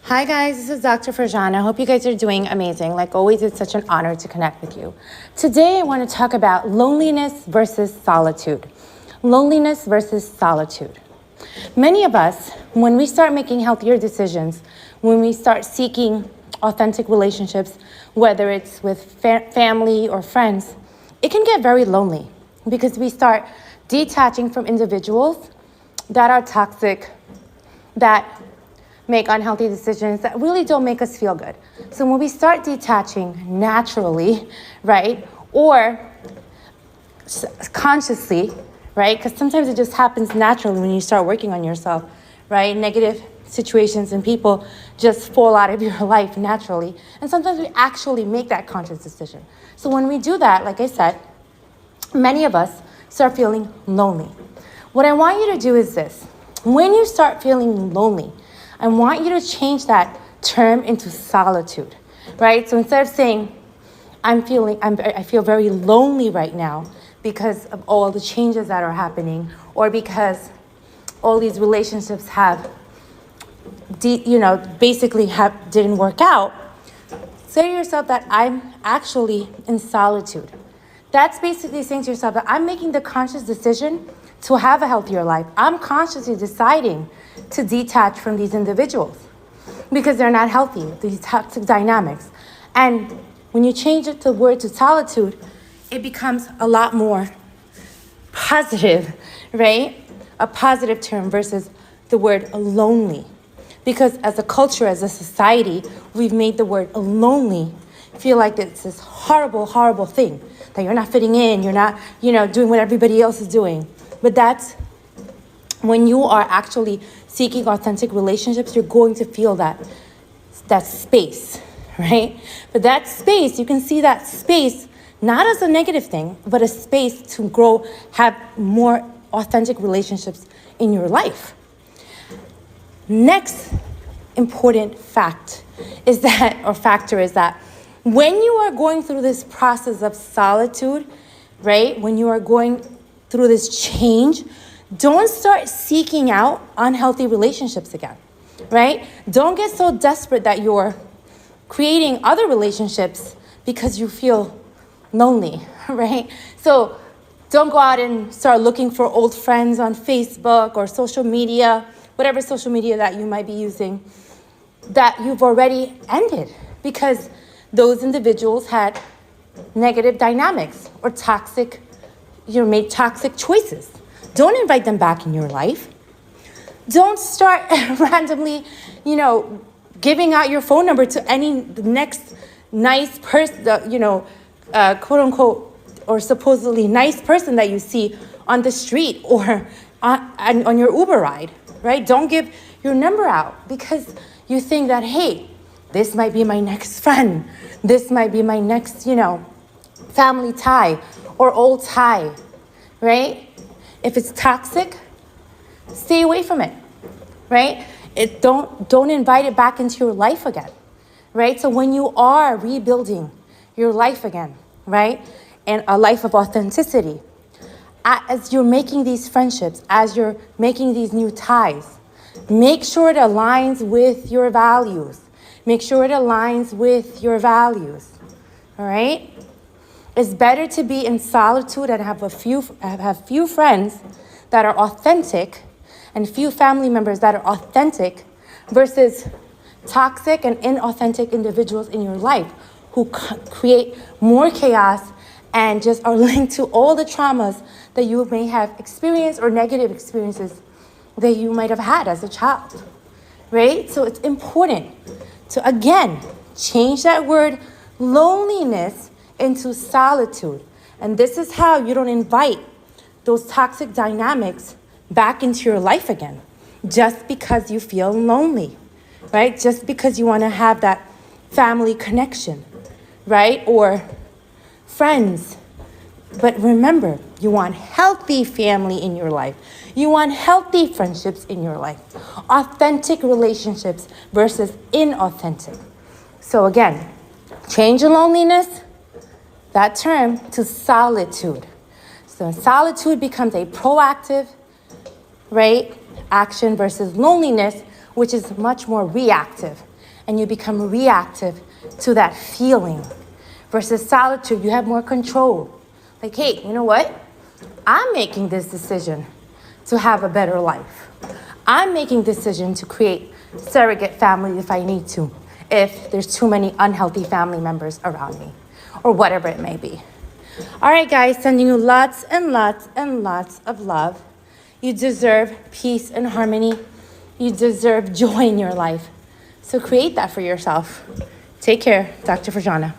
Hi guys, this is Dr. Farjana. I hope you guys are doing amazing. Like always, it's such an honor to connect with you. Today, I want to talk about loneliness versus solitude. Loneliness versus solitude. Many of us, when we start making healthier decisions, when we start seeking authentic relationships, whether it's with family or friends, it can get very lonely because we start detaching from individuals that are toxic, that make unhealthy decisions that really don't make us feel good. So when we start detaching naturally, right, or consciously, right, because sometimes it just happens naturally when you start working on yourself, right? Negative situations and people just fall out of your life naturally. And sometimes we actually make that conscious decision. So when we do that, like I said, many of us start feeling lonely. What I want you to do is this. When you start feeling lonely, I want you to change that term into solitude, right? So instead of saying, I feel very lonely right now because of all the changes that are happening, or because all these relationships have, didn't work out, say to yourself that I'm actually in solitude. That's basically saying to yourself that I'm making the conscious decision to have a healthier life. I'm consciously deciding to detach from these individuals because they're not healthy, these toxic dynamics. And when you change it to solitude, it becomes a lot more positive, right? A positive term versus the word lonely. Because as a culture, as a society, we've made the word lonely feel like it's this horrible, horrible thing, that you're not fitting in, you're not, doing what everybody else is doing. But that's when you are actually seeking authentic relationships, you're going to feel that space, right? But that space, you can see that space not as a negative thing, but a space to grow, have more authentic relationships in your life. Next important factor is that when you are going through this process of solitude, right? When you are going through this change, don't start seeking out unhealthy relationships again, right? Don't get so desperate that you're creating other relationships because you feel lonely, right? So don't go out and start looking for old friends on Facebook or social media, whatever social media that you might be using, that you've already ended because those individuals had negative dynamics or made toxic choices. Don't invite them back in your life. Don't start randomly, giving out your phone number to any next nice person, quote unquote, or supposedly nice person that you see on the street or on your Uber ride, right? Don't give your number out because you think that, hey, this might be my next friend. This might be my next, family tie or old tie, right? If it's toxic, stay away from it, right? Don't invite it back into your life again, right? So when you are rebuilding your life again, right, and a life of authenticity, as you're making these friendships, as you're making these new ties, make sure it aligns with your values. Make sure it aligns with your values, all right? It's better to be in solitude and have few friends that are authentic and few family members that are authentic versus toxic and inauthentic individuals in your life who create more chaos and just are linked to all the traumas that you may have experienced or negative experiences that you might have had as a child, right? So it's important to, again, change that word loneliness into solitude. And this is how you don't invite those toxic dynamics back into your life again, just because you feel lonely, right? Just because you want to have that family connection, right? Or friends. But remember, you want healthy family in your life. You want healthy friendships in your life. Authentic relationships versus inauthentic. So again, change your loneliness, that term, to solitude. So solitude becomes a proactive, right, action versus loneliness, which is much more reactive. and you become reactive to that feeling. Versus solitude, you have more control. Like, hey, you know what? I'm making this decision to have a better life. I'm making decision to create surrogate family if I need to, if there's too many unhealthy family members around me, or whatever it may be. All right, guys, sending you lots and lots and lots of love. You deserve peace and harmony. You deserve joy in your life. So create that for yourself. Take care. Dr. Farjana.